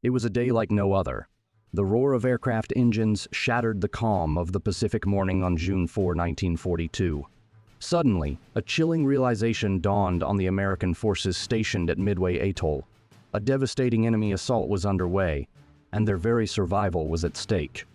It was a day like no other. The roar of aircraft engines shattered the calm of the Pacific morning on June 4, 1942. Suddenly, a chilling realization dawned on the American forces stationed at Midway Atoll. A devastating enemy assault was underway, and their very survival was at stake.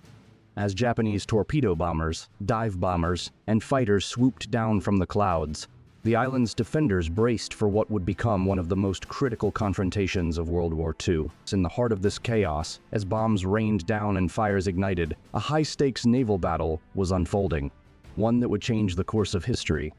As Japanese torpedo bombers, dive bombers, and fighters swooped down from the clouds, the island's defenders braced for what would become one of the most critical confrontations of World War II. In the heart of this chaos, as bombs rained down and fires ignited, a high-stakes naval battle was unfolding, one that would change the course of history.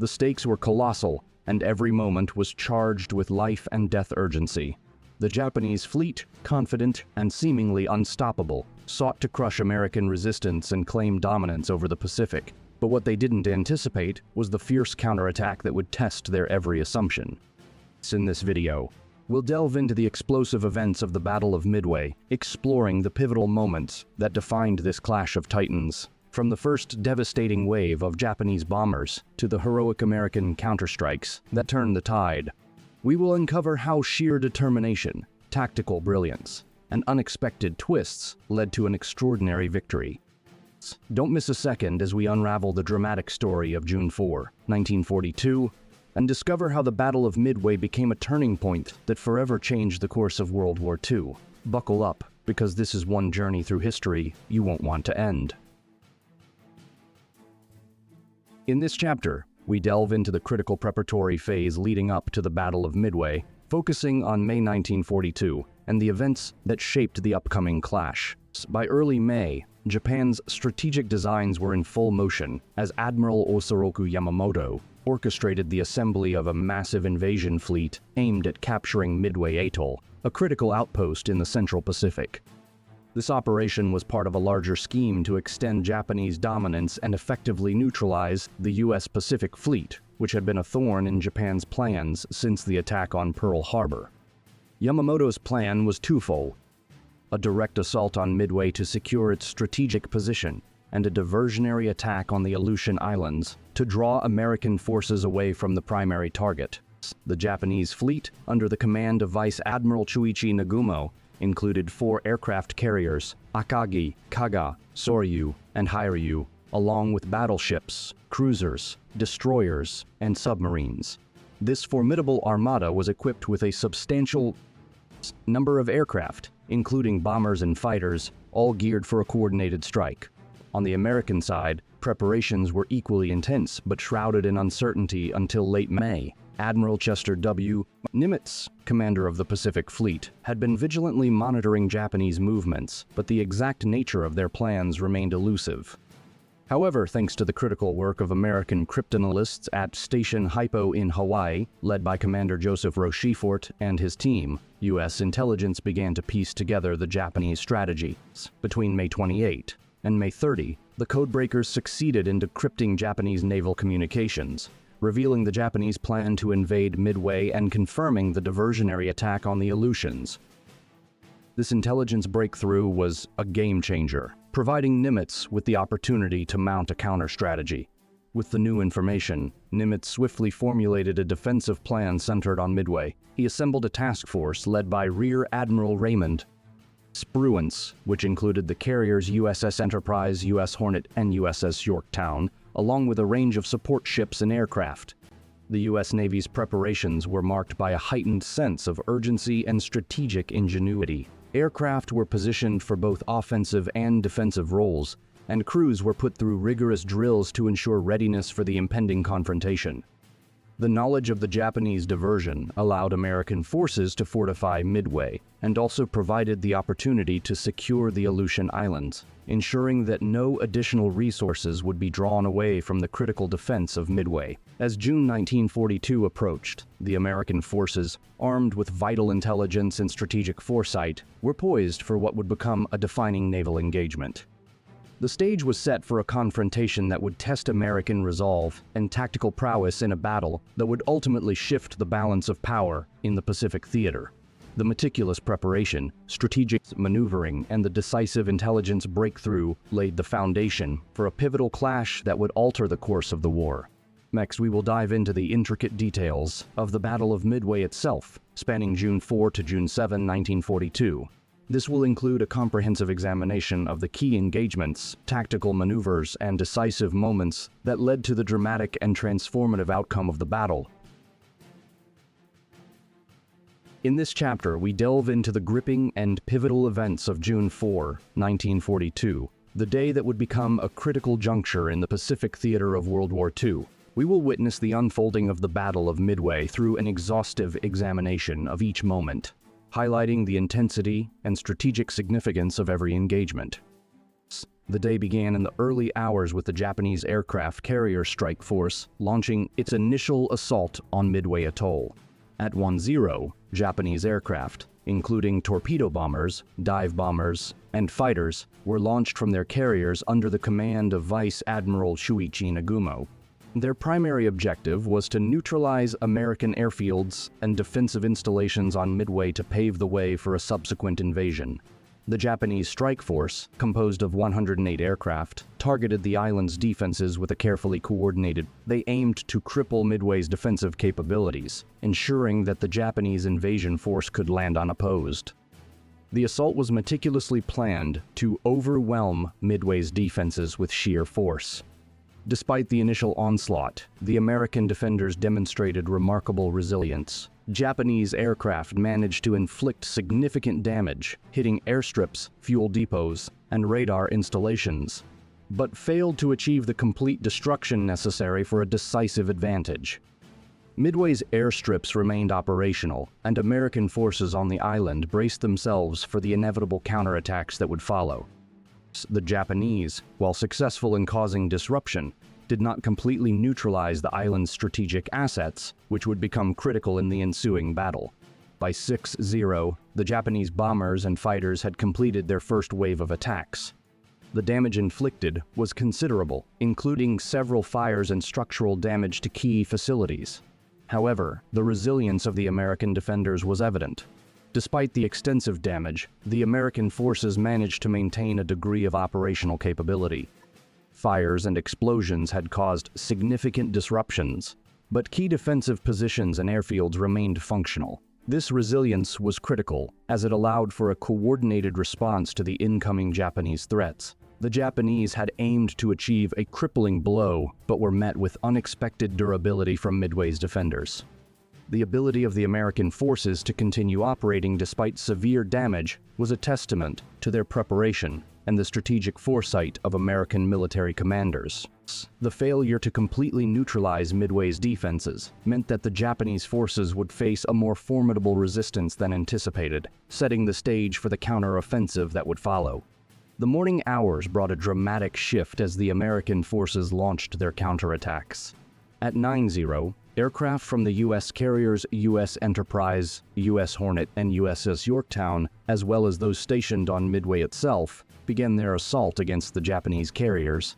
The stakes were colossal, and every moment was charged with life and death urgency. The Japanese fleet, confident and seemingly unstoppable, sought to crush American resistance and claim dominance over the Pacific. But what they didn't anticipate was the fierce counterattack that would test their every assumption. In this video, we'll delve into the explosive events of the Battle of Midway, exploring the pivotal moments that defined this clash of titans. From the first devastating wave of Japanese bombers to the heroic American counterstrikes that turned the tide, we will uncover how sheer determination, tactical brilliance, and unexpected twists led to an extraordinary victory. Don't miss a second as we unravel the dramatic story of June 4, 1942, and discover how the Battle of Midway became a turning point that forever changed the course of World War II. Buckle up, because this is one journey through history you won't want to end. In this chapter, we delve into the critical preparatory phase leading up to the Battle of Midway, focusing on May 1942 and the events that shaped the upcoming clash. By early May, Japan's strategic designs were in full motion as Admiral Yamamoto orchestrated the assembly of a massive invasion fleet aimed at capturing Midway Atoll, a critical outpost in the Central Pacific. This operation was part of a larger scheme to extend Japanese dominance and effectively neutralize the U.S. Pacific Fleet, which had been a thorn in Japan's plans since the attack on Pearl Harbor. Yamamoto's plan was twofold: a direct assault on Midway to secure its strategic position, and a diversionary attack on the Aleutian Islands to draw American forces away from the primary target. The Japanese fleet, under the command of Vice Admiral Chuichi Nagumo, included 4 aircraft carriers, Akagi, Kaga, Soryu, and Hiryu, along with battleships, cruisers, destroyers, and submarines. This formidable armada was equipped with a substantial number of aircraft, including bombers and fighters, all geared for a coordinated strike. On the American side, preparations were equally intense but shrouded in uncertainty until late May. Admiral Chester W. Nimitz, commander of the Pacific Fleet, had been vigilantly monitoring Japanese movements, but the exact nature of their plans remained elusive. However, thanks to the critical work of American cryptanalysts at Station Hypo in Hawaii, led by Commander Joseph Rochefort and his team, U.S. intelligence began to piece together the Japanese strategy. Between May 28 and May 30, the codebreakers succeeded in decrypting Japanese naval communications, revealing the Japanese plan to invade Midway and confirming the diversionary attack on the Aleutians. This intelligence breakthrough was a game-changer, providing Nimitz with the opportunity to mount a counter-strategy. With the new information, Nimitz swiftly formulated a defensive plan centered on Midway. He assembled a task force led by Rear Admiral Raymond Spruance, which included the carriers USS Enterprise, US Hornet, and USS Yorktown, along with a range of support ships and aircraft. The U.S. Navy's preparations were marked by a heightened sense of urgency and strategic ingenuity. Aircraft were positioned for both offensive and defensive roles, and crews were put through rigorous drills to ensure readiness for the impending confrontation. The knowledge of the Japanese diversion allowed American forces to fortify Midway, and also provided the opportunity to secure the Aleutian Islands, ensuring that no additional resources would be drawn away from the critical defense of Midway. As June 1942 approached, the American forces, armed with vital intelligence and strategic foresight, were poised for what would become a defining naval engagement. The stage was set for a confrontation that would test American resolve and tactical prowess in a battle that would ultimately shift the balance of power in the Pacific theater. The meticulous preparation, strategic maneuvering, and the decisive intelligence breakthrough laid the foundation for a pivotal clash that would alter the course of the war. Next, we will dive into the intricate details of the Battle of Midway itself, spanning June 4 to June 7, 1942. This will include a comprehensive examination of the key engagements, tactical maneuvers, and decisive moments that led to the dramatic and transformative outcome of the battle. In this chapter, we delve into the gripping and pivotal events of June 4, 1942, the day that would become a critical juncture in the Pacific theater of World War II. We will witness the unfolding of the Battle of Midway through an exhaustive examination of each moment, highlighting the intensity and strategic significance of every engagement. The day began in the early hours with the Japanese aircraft carrier strike force launching its initial assault on Midway Atoll. At 1-0, Japanese aircraft, including torpedo bombers, dive bombers, and fighters, were launched from their carriers under the command of Vice Admiral Shuichi Nagumo. Their primary objective was to neutralize American airfields and defensive installations on Midway to pave the way for a subsequent invasion. The Japanese strike force, composed of 108 aircraft, targeted the island's defenses with a carefully coordinated. They aimed to cripple Midway's defensive capabilities, ensuring that the Japanese invasion force could land unopposed. The assault was meticulously planned to overwhelm Midway's defenses with sheer force. Despite the initial onslaught, the American defenders demonstrated remarkable resilience. Japanese aircraft managed to inflict significant damage, hitting airstrips, fuel depots, and radar installations, but failed to achieve the complete destruction necessary for a decisive advantage. Midway's airstrips remained operational, and American forces on the island braced themselves for the inevitable counterattacks that would follow. The Japanese, while successful in causing disruption, did not completely neutralize the island's strategic assets, which would become critical in the ensuing battle. By 6-0, the Japanese bombers and fighters had completed their first wave of attacks. The damage inflicted was considerable, including several fires and structural damage to key facilities. However, the resilience of the American defenders was evident. Despite the extensive damage, the American forces managed to maintain a degree of operational capability. Fires and explosions had caused significant disruptions, but key defensive positions and airfields remained functional. This resilience was critical, as it allowed for a coordinated response to the incoming Japanese threats. The Japanese had aimed to achieve a crippling blow, but were met with unexpected durability from Midway's defenders. The ability of the American forces to continue operating despite severe damage was a testament to their preparation and the strategic foresight of American military commanders. The failure to completely neutralize Midway's defenses meant that the Japanese forces would face a more formidable resistance than anticipated, setting the stage for the counter-offensive that would follow. The morning hours brought a dramatic shift as the American forces launched their counterattacks. At 9-0, aircraft from the U.S. carriers U.S. Enterprise, U.S. Hornet, and USS Yorktown, as well as those stationed on Midway itself, began their assault against the Japanese carriers.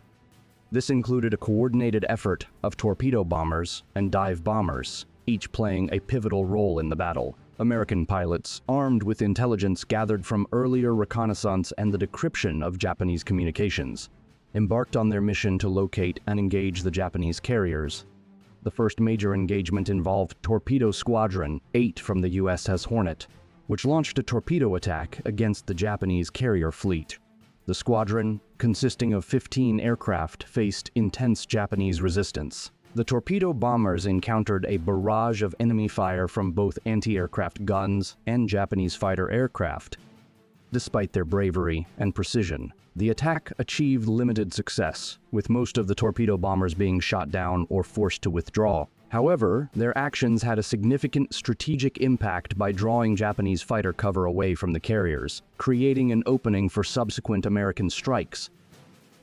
This included a coordinated effort of torpedo bombers and dive bombers, each playing a pivotal role in the battle. American pilots, armed with intelligence gathered from earlier reconnaissance and the decryption of Japanese communications, embarked on their mission to locate and engage the Japanese carriers. The first major engagement involved Torpedo Squadron 8 from the USS Hornet, which launched a torpedo attack against the Japanese carrier fleet. The squadron, consisting of 15 aircraft, faced intense Japanese resistance. The torpedo bombers encountered a barrage of enemy fire from both anti-aircraft guns and Japanese fighter aircraft. Despite their bravery and precision, the attack achieved limited success, with most of the torpedo bombers being shot down or forced to withdraw. However, their actions had a significant strategic impact by drawing Japanese fighter cover away from the carriers, creating an opening for subsequent American strikes.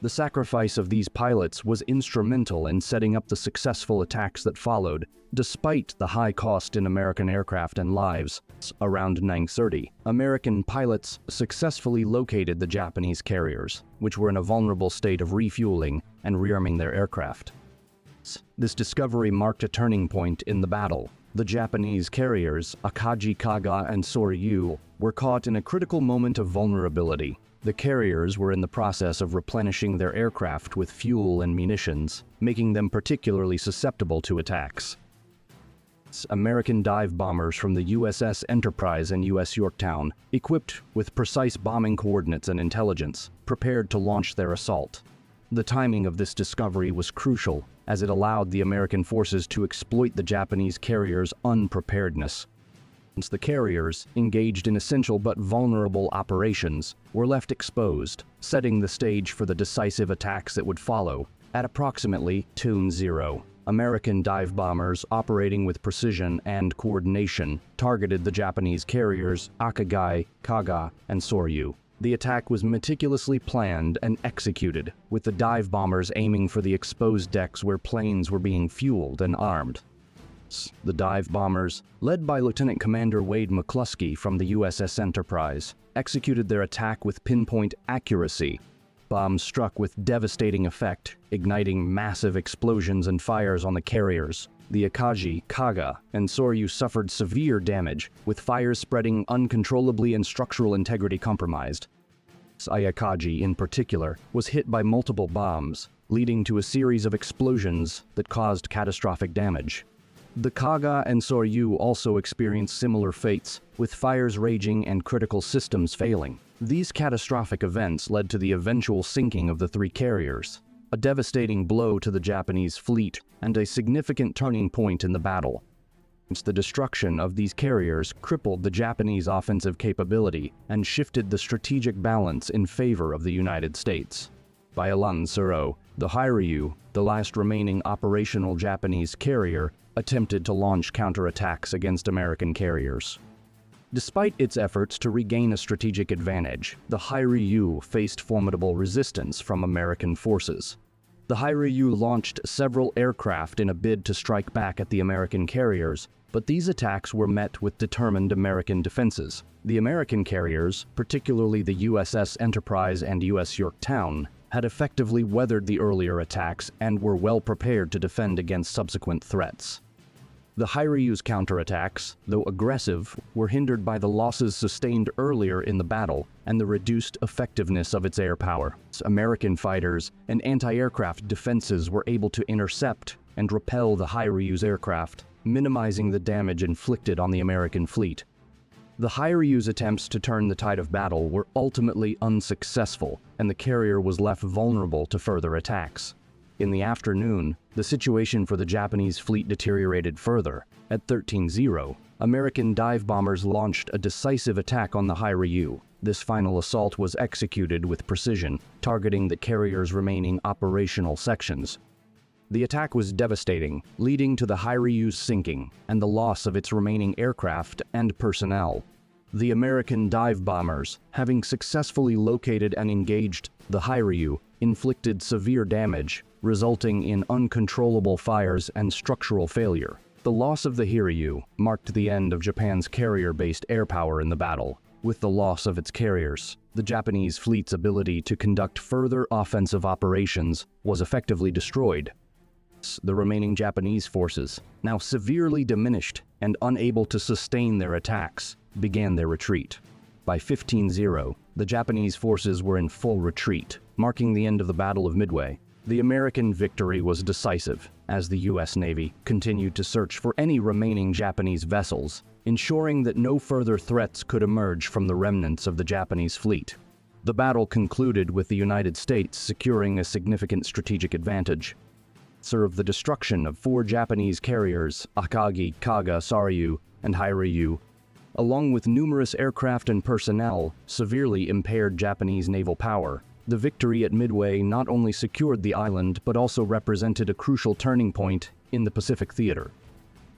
The sacrifice of these pilots was instrumental in setting up the successful attacks that followed, despite the high cost in American aircraft and lives. Around 9:30, American pilots successfully located the Japanese carriers, which were in a vulnerable state of refueling and rearming their aircraft. This discovery marked a turning point in the battle. The Japanese carriers, Akagi Kaga and Soryu, were caught in a critical moment of vulnerability. The carriers were in the process of replenishing their aircraft with fuel and munitions, making them particularly susceptible to attacks. American dive bombers from the USS Enterprise and US Yorktown, equipped with precise bombing coordinates and intelligence, prepared to launch their assault. The timing of this discovery was crucial, as it allowed the American forces to exploit the Japanese carriers' unpreparedness. The carriers, engaged in essential but vulnerable operations, were left exposed, setting the stage for the decisive attacks that would follow. At approximately Tune 0, American dive bombers operating with precision and coordination targeted the Japanese carriers Akagai, Kaga, and Soryu. The attack was meticulously planned and executed, with the dive bombers aiming for the exposed decks where planes were being fueled and armed. The dive bombers, led by Lieutenant Commander Wade McCluskey from the USS Enterprise, executed their attack with pinpoint accuracy. Bombs struck with devastating effect, igniting massive explosions and fires on the carriers. The Akagi, Kaga, and Soryu suffered severe damage, with fires spreading uncontrollably and structural integrity compromised. Ayakaji, in particular, was hit by multiple bombs, leading to a series of explosions that caused catastrophic damage. The Kaga and Soryu also experienced similar fates, with fires raging and critical systems failing. These catastrophic events led to the eventual sinking of the three carriers, a devastating blow to the Japanese fleet and a significant turning point in the battle. The destruction of these carriers crippled the Japanese offensive capability and shifted the strategic balance in favor of the United States. By Alansuro, the Hiryu, the last remaining operational Japanese carrier, attempted to launch counterattacks against American carriers. Despite its efforts to regain a strategic advantage, the Hiryu faced formidable resistance from American forces. The Hiryu launched several aircraft in a bid to strike back at the American carriers, but these attacks were met with determined American defenses. The American carriers, particularly the USS Enterprise and US Yorktown, had effectively weathered the earlier attacks and were well prepared to defend against subsequent threats. The Hiryu's counterattacks, though aggressive, were hindered by the losses sustained earlier in the battle and the reduced effectiveness of its air power. American fighters and anti-aircraft defenses were able to intercept and repel the Hiryu's aircraft, minimizing the damage inflicted on the American fleet. The Hiryu's attempts to turn the tide of battle were ultimately unsuccessful, and the carrier was left vulnerable to further attacks. In the afternoon, the situation for the Japanese fleet deteriorated further. At 13:00, American dive bombers launched a decisive attack on the Hiryu. This final assault was executed with precision, targeting the carrier's remaining operational sections. The attack was devastating, leading to the Hiryu's sinking and the loss of its remaining aircraft and personnel. The American dive bombers, having successfully located and engaged the Hiryu, inflicted severe damage, resulting in uncontrollable fires and structural failure. The loss of the Hiryu marked the end of Japan's carrier-based air power in the battle. With the loss of its carriers, the Japanese fleet's ability to conduct further offensive operations was effectively destroyed. The remaining Japanese forces, now severely diminished and unable to sustain their attacks, began their retreat. By 15:00, the Japanese forces were in full retreat, marking the end of the Battle of Midway. The American victory was decisive, as the U.S. Navy continued to search for any remaining Japanese vessels, ensuring that no further threats could emerge from the remnants of the Japanese fleet. The battle concluded with the United States securing a significant strategic advantage. The destruction of 4 Japanese carriers, Akagi, Kaga, Soryu, and Hiryu, along with numerous aircraft and personnel, severely impaired Japanese naval power. The victory at Midway not only secured the island but also represented a crucial turning point in the Pacific theater.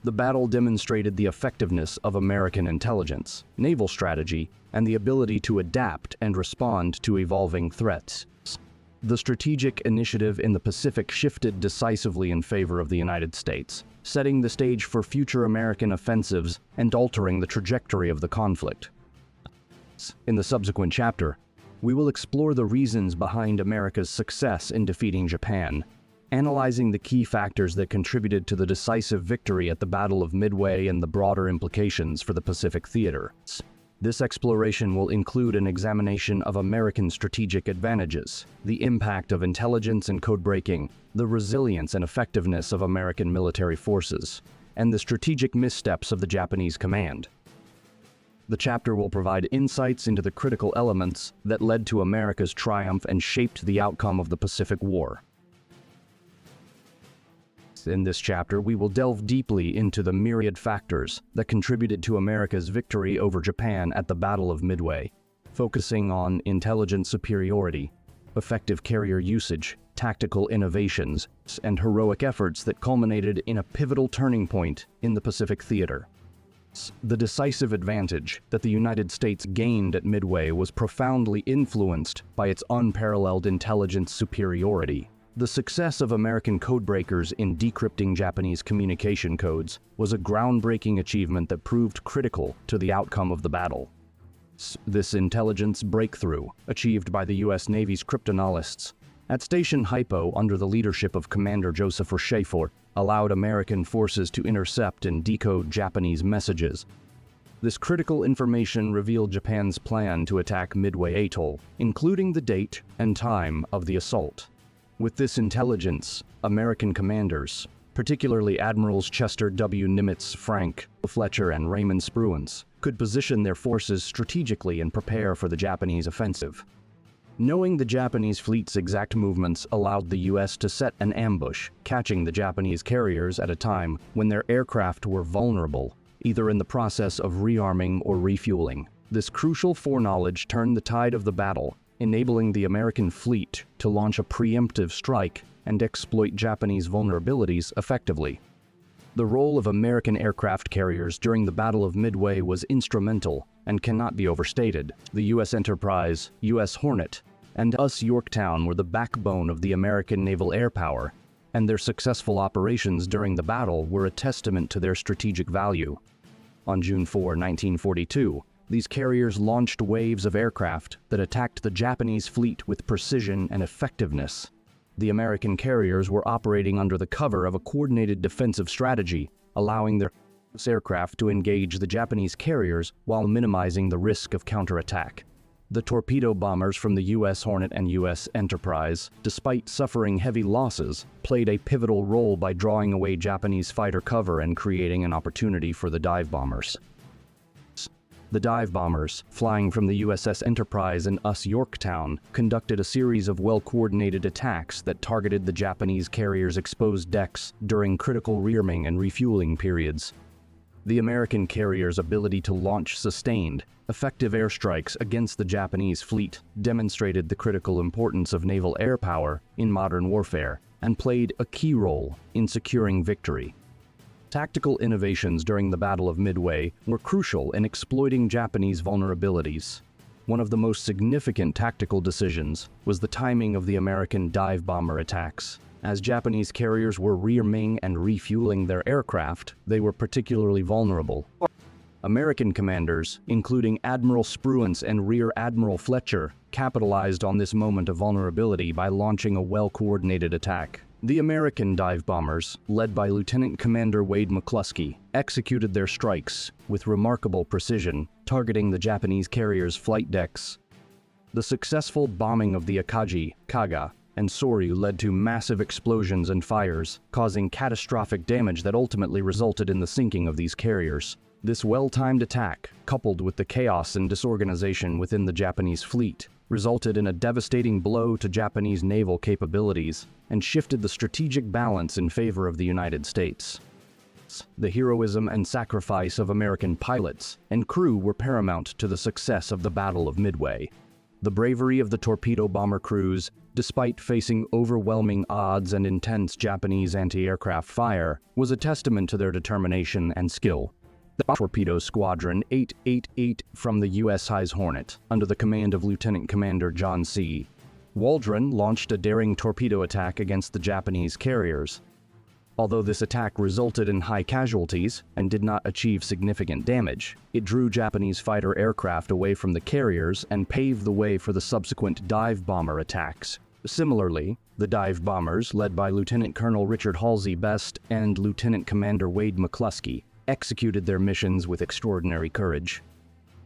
The battle demonstrated the effectiveness of American intelligence, naval strategy, and the ability to adapt and respond to evolving threats. The strategic initiative in the Pacific shifted decisively in favor of the United States, setting the stage for future American offensives and altering the trajectory of the conflict. In the subsequent chapter, we will explore the reasons behind America's success in defeating Japan, analyzing the key factors that contributed to the decisive victory at the Battle of Midway and the broader implications for the Pacific theater. This exploration will include an examination of American strategic advantages, the impact of intelligence and code-breaking, the resilience and effectiveness of American military forces, and the strategic missteps of the Japanese command. The chapter will provide insights into the critical elements that led to America's triumph and shaped the outcome of the Pacific War. In this chapter, we will delve deeply into the myriad factors that contributed to America's victory over Japan at the Battle of Midway, focusing on intelligence superiority, effective carrier usage, tactical innovations, and heroic efforts that culminated in a pivotal turning point in the Pacific theater. The decisive advantage that the United States gained at Midway was profoundly influenced by its unparalleled intelligence superiority. The success of American codebreakers in decrypting Japanese communication codes was a groundbreaking achievement that proved critical to the outcome of the battle. This intelligence breakthrough, achieved by the U.S. Navy's cryptanalysts at Station Hypo under the leadership of Commander Joseph Schaefer, allowed American forces to intercept and decode Japanese messages. This critical information revealed Japan's plan to attack Midway Atoll, including the date and time of the assault. With this intelligence, American commanders, particularly Admirals Chester W. Nimitz, Frank Fletcher, and Raymond Spruance, could position their forces strategically and prepare for the Japanese offensive. Knowing the Japanese fleet's exact movements allowed the U.S. to set an ambush, catching the Japanese carriers at a time when their aircraft were vulnerable, either in the process of rearming or refueling. This crucial foreknowledge turned the tide of the battle, enabling the American fleet to launch a preemptive strike and exploit Japanese vulnerabilities effectively. The role of American aircraft carriers during the Battle of Midway was instrumental and cannot be overstated. The U.S. Enterprise, U.S. Hornet, and US Yorktown were the backbone of the American naval air power, and their successful operations during the battle were a testament to their strategic value. On June 4, 1942, these carriers launched waves of aircraft that attacked the Japanese fleet with precision and effectiveness. The American carriers were operating under the cover of a coordinated defensive strategy, allowing their aircraft to engage the Japanese carriers while minimizing the risk of counterattack. The torpedo bombers from the U.S. Hornet and U.S. Enterprise, despite suffering heavy losses, played a pivotal role by drawing away Japanese fighter cover and creating an opportunity for the dive bombers. The dive bombers, flying from the USS Enterprise and US Yorktown, conducted a series of well-coordinated attacks that targeted the Japanese carriers' exposed decks during critical rearming and refueling periods. The American carriers' ability to launch sustained, effective airstrikes against the Japanese fleet demonstrated the critical importance of naval air power in modern warfare and played a key role in securing victory. Tactical innovations during the Battle of Midway were crucial in exploiting Japanese vulnerabilities. One of the most significant tactical decisions was the timing of the American dive bomber attacks. As Japanese carriers were rearming and refueling their aircraft, they were particularly vulnerable. American commanders, including Admiral Spruance and Rear Admiral Fletcher, capitalized on this moment of vulnerability by launching a well-coordinated attack. The American dive bombers, led by Lieutenant Commander Wade McCluskey, executed their strikes with remarkable precision, targeting the Japanese carriers' flight decks. The successful bombing of the Akagi, Kaga, and Soryu led to massive explosions and fires, causing catastrophic damage that ultimately resulted in the sinking of these carriers. This well-timed attack, coupled with the chaos and disorganization within the Japanese fleet, resulted in a devastating blow to Japanese naval capabilities and shifted the strategic balance in favor of the United States. The heroism and sacrifice of American pilots and crew were paramount to the success of the Battle of Midway. The bravery of the torpedo bomber crews, despite facing overwhelming odds and intense Japanese anti-aircraft fire, was a testament to their determination and skill. The Torpedo Squadron 888 from the U.S. High Hornet, under the command of Lieutenant Commander John C. Waldron, launched a daring torpedo attack against the Japanese carriers. Although this attack resulted in high casualties and did not achieve significant damage, it drew Japanese fighter aircraft away from the carriers and paved the way for the subsequent dive bomber attacks. Similarly, the dive bombers, led by Lieutenant Colonel Richard Halsey Best and Lieutenant Commander Wade McCluskey, executed their missions with extraordinary courage.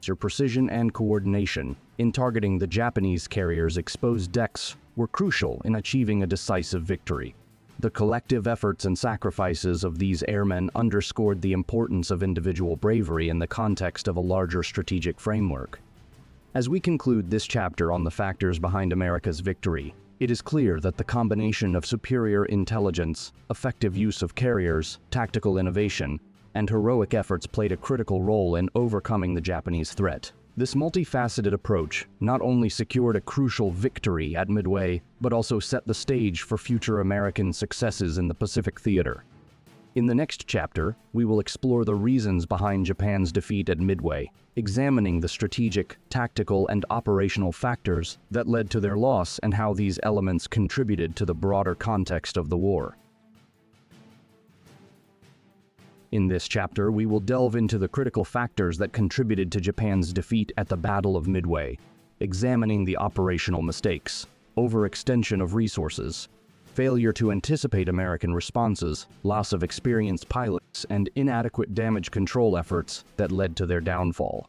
Their precision and coordination in targeting the Japanese carriers' exposed decks were crucial in achieving a decisive victory. The collective efforts and sacrifices of these airmen underscored the importance of individual bravery in the context of a larger strategic framework. As we conclude this chapter on the factors behind America's victory, it is clear that the combination of superior intelligence, effective use of carriers, tactical innovation, and heroic efforts played a critical role in overcoming the Japanese threat. This multifaceted approach not only secured a crucial victory at Midway, but also set the stage for future American successes in the Pacific theater. In the next chapter, we will explore the reasons behind Japan's defeat at Midway, examining the strategic, tactical, and operational factors that led to their loss and how these elements contributed to the broader context of the war. In this chapter, we will delve into the critical factors that contributed to Japan's defeat at the Battle of Midway, examining the operational mistakes, overextension of resources, failure to anticipate American responses, loss of experienced pilots, and inadequate damage control efforts that led to their downfall.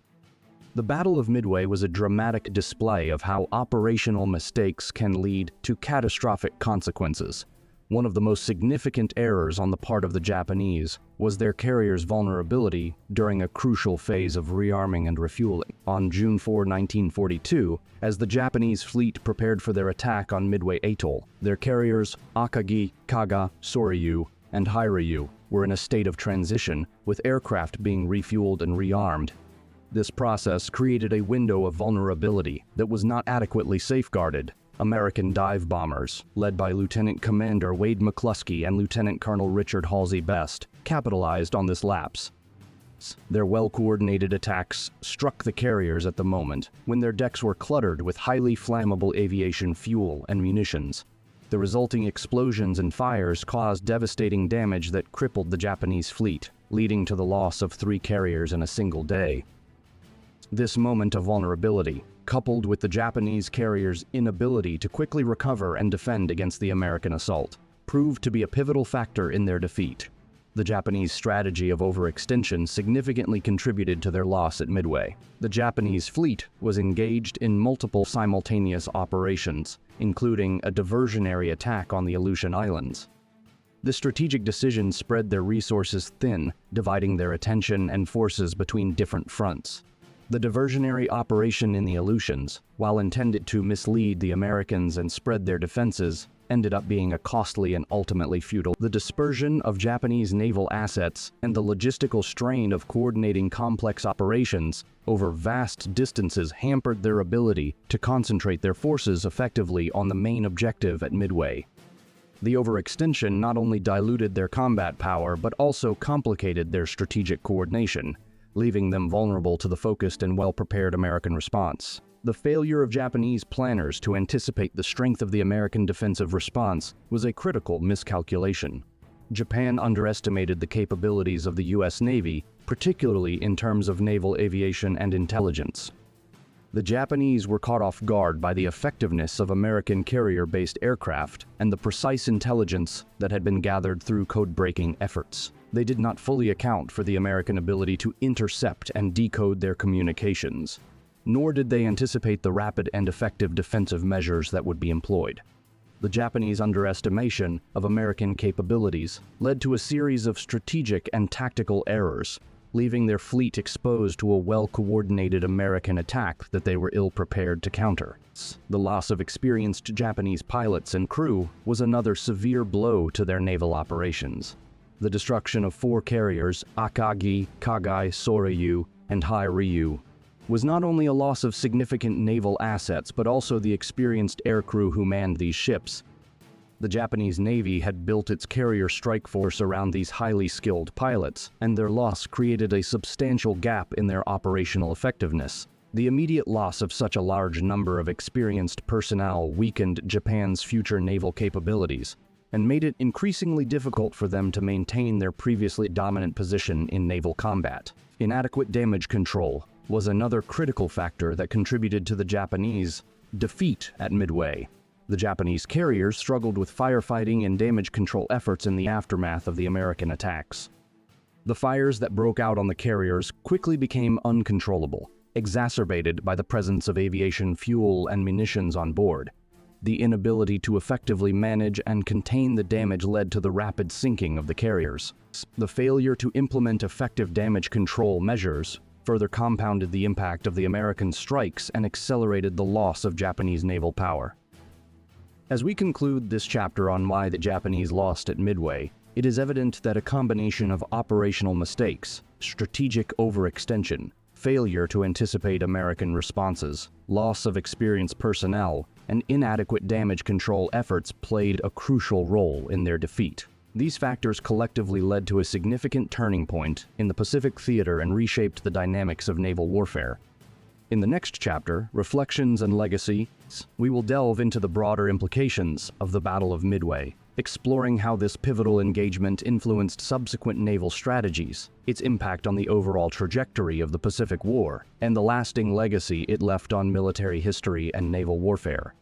The Battle of Midway was a dramatic display of how operational mistakes can lead to catastrophic consequences. One of the most significant errors on the part of the Japanese was their carrier's vulnerability during a crucial phase of rearming and refueling. On June 4, 1942, as the Japanese fleet prepared for their attack on Midway Atoll, their carriers Akagi, Kaga, Soryu, and Hiryu were in a state of transition, with aircraft being refueled and rearmed. This process created a window of vulnerability that was not adequately safeguarded. American dive bombers, led by Lieutenant Commander Wade McCluskey and Lieutenant Colonel Richard Halsey Best, capitalized on this lapse. Their well-coordinated attacks struck the carriers at the moment when their decks were cluttered with highly flammable aviation fuel and munitions. The resulting explosions and fires caused devastating damage that crippled the Japanese fleet, leading to the loss of 3 carriers in a single day. This moment of vulnerability, coupled with the Japanese carriers' inability to quickly recover and defend against the American assault, proved to be a pivotal factor in their defeat. The Japanese strategy of overextension significantly contributed to their loss at Midway. The Japanese fleet was engaged in multiple simultaneous operations, including a diversionary attack on the Aleutian Islands. The strategic decision spread their resources thin, dividing their attention and forces between different fronts. The diversionary operation in the Aleutians, while intended to mislead the Americans and spread their defenses, ended up being a costly and ultimately futile. The dispersion of Japanese naval assets and the logistical strain of coordinating complex operations over vast distances hampered their ability to concentrate their forces effectively on the main objective at Midway. The overextension not only diluted their combat power but also complicated their strategic coordination, leaving them vulnerable to the focused and well-prepared American response. The failure of Japanese planners to anticipate the strength of the American defensive response was a critical miscalculation. Japan underestimated the capabilities of the U.S. Navy, particularly in terms of naval aviation and intelligence. The Japanese were caught off guard by the effectiveness of American carrier-based aircraft and the precise intelligence that had been gathered through code-breaking efforts. They did not fully account for the American ability to intercept and decode their communications, nor did they anticipate the rapid and effective defensive measures that would be employed. The Japanese underestimation of American capabilities led to a series of strategic and tactical errors, leaving their fleet exposed to a well-coordinated American attack that they were ill-prepared to counter. The loss of experienced Japanese pilots and crew was another severe blow to their naval operations. The destruction of 4 carriers, Akagi, Kagai, Soryu, and Hiryu, was not only a loss of significant naval assets but also the experienced aircrew who manned these ships. The Japanese Navy had built its carrier strike force around these highly skilled pilots, and their loss created a substantial gap in their operational effectiveness. The immediate loss of such a large number of experienced personnel weakened Japan's future naval capabilities and made it increasingly difficult for them to maintain their previously dominant position in naval combat. Inadequate damage control was another critical factor that contributed to the Japanese defeat at Midway. The Japanese carriers struggled with firefighting and damage control efforts in the aftermath of the American attacks. The fires that broke out on the carriers quickly became uncontrollable, exacerbated by the presence of aviation fuel and munitions on board. The inability to effectively manage and contain the damage led to the rapid sinking of the carriers. The failure to implement effective damage control measures further compounded the impact of the American strikes and accelerated the loss of Japanese naval power. As we conclude this chapter on why the Japanese lost at Midway, it is evident that a combination of operational mistakes, strategic overextension, failure to anticipate American responses, loss of experienced personnel, and inadequate damage control efforts played a crucial role in their defeat. These factors collectively led to a significant turning point in the Pacific theater and reshaped the dynamics of naval warfare. In the next chapter, Reflections and Legacy, we will delve into the broader implications of the Battle of Midway, exploring how this pivotal engagement influenced subsequent naval strategies, its impact on the overall trajectory of the Pacific War, and the lasting legacy it left on military history and naval warfare.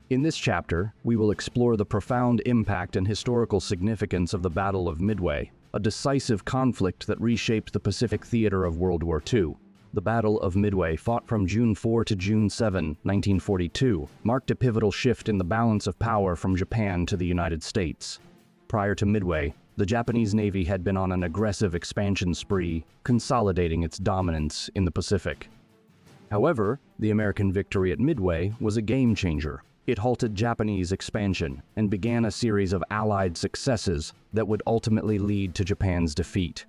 In this chapter, we will explore the profound impact and historical significance of the Battle of Midway, a decisive conflict that reshaped the Pacific theater of World War II. The Battle of Midway, fought from June 4 to June 7, 1942, marked a pivotal shift in the balance of power from Japan to the United States. Prior to Midway, the Japanese Navy had been on an aggressive expansion spree, consolidating its dominance in the Pacific. However, the American victory at Midway was a game-changer. It halted Japanese expansion and began a series of Allied successes that would ultimately lead to Japan's defeat.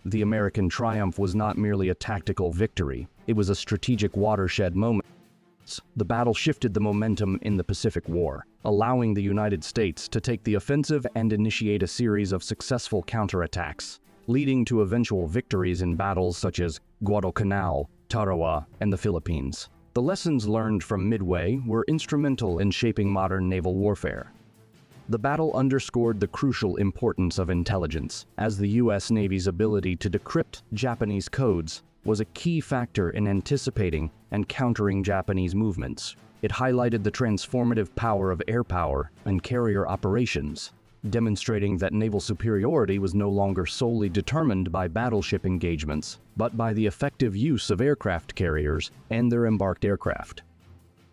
The American triumph was not merely a tactical victory, it was a strategic watershed moment. The battle shifted the momentum in the Pacific War, allowing the United States to take the offensive and initiate a series of successful counterattacks, leading to eventual victories in battles such as Guadalcanal, Tarawa, and the Philippines. The lessons learned from Midway were instrumental in shaping modern naval warfare. The battle underscored the crucial importance of intelligence, as the U.S. Navy's ability to decrypt Japanese codes was a key factor in anticipating and countering Japanese movements. It highlighted the transformative power of air power and carrier operations, demonstrating that naval superiority was no longer solely determined by battleship engagements, but by the effective use of aircraft carriers and their embarked aircraft.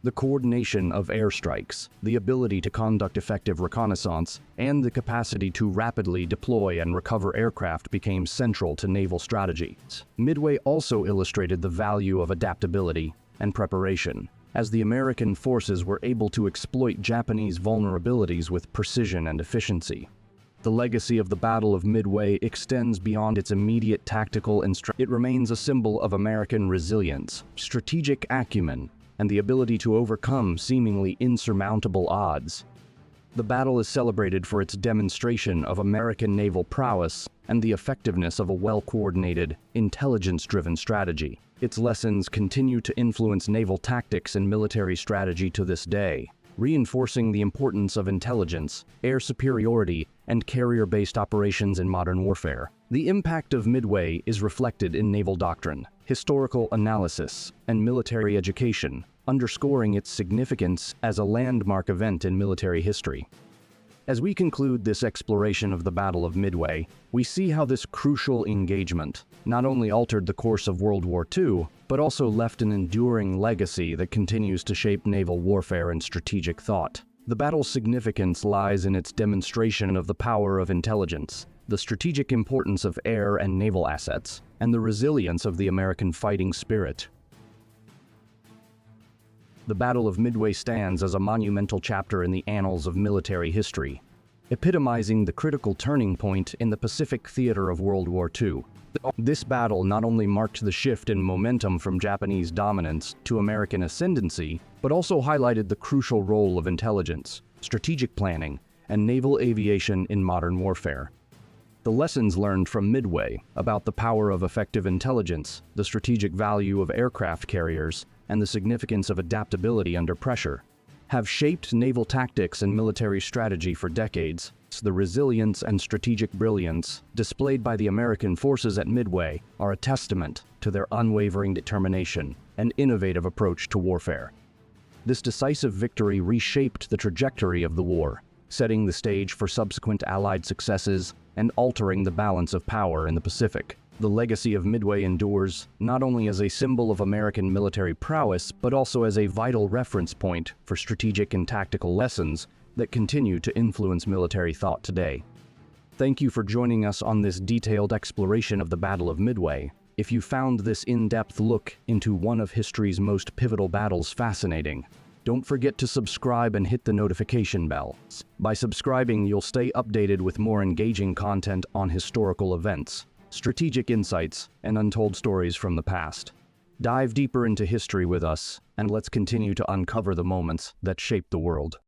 The coordination of airstrikes, the ability to conduct effective reconnaissance, and the capacity to rapidly deploy and recover aircraft became central to naval strategy. Midway also illustrated the value of adaptability and preparation, as the American forces were able to exploit Japanese vulnerabilities with precision and efficiency. The legacy of the Battle of Midway extends beyond its immediate tactical it remains a symbol of American resilience, strategic acumen, and the ability to overcome seemingly insurmountable odds. The battle is celebrated for its demonstration of American naval prowess and the effectiveness of a well-coordinated, intelligence-driven strategy. Its lessons continue to influence naval tactics and military strategy to this day, reinforcing the importance of intelligence, air superiority, and carrier-based operations in modern warfare. The impact of Midway is reflected in naval doctrine, historical analysis, and military education, underscoring its significance as a landmark event in military history. As we conclude this exploration of the Battle of Midway, we see how this crucial engagement not only altered the course of World War II, but also left an enduring legacy that continues to shape naval warfare and strategic thought. The battle's significance lies in its demonstration of the power of intelligence, the strategic importance of air and naval assets, and the resilience of the American fighting spirit. The Battle of Midway stands as a monumental chapter in the annals of military history, epitomizing the critical turning point in the Pacific theater of World War II. This battle not only marked the shift in momentum from Japanese dominance to American ascendancy, but also highlighted the crucial role of intelligence, strategic planning, and naval aviation in modern warfare. The lessons learned from Midway about the power of effective intelligence, the strategic value of aircraft carriers, and the significance of adaptability under pressure have shaped naval tactics and military strategy for decades. The resilience and strategic brilliance displayed by the American forces at Midway are a testament to their unwavering determination and innovative approach to warfare. This decisive victory reshaped the trajectory of the war, setting the stage for subsequent Allied successes and altering the balance of power in the Pacific. The legacy of Midway endures not only as a symbol of American military prowess, but also as a vital reference point for strategic and tactical lessons that continue to influence military thought today. Thank you for joining us on this detailed exploration of the Battle of Midway. If you found this in-depth look into one of history's most pivotal battles fascinating, don't forget to subscribe and hit the notification bell. By subscribing, you'll stay updated with more engaging content on historical events, strategic insights, and untold stories from the past. Dive deeper into history with us, and let's continue to uncover the moments that shaped the world.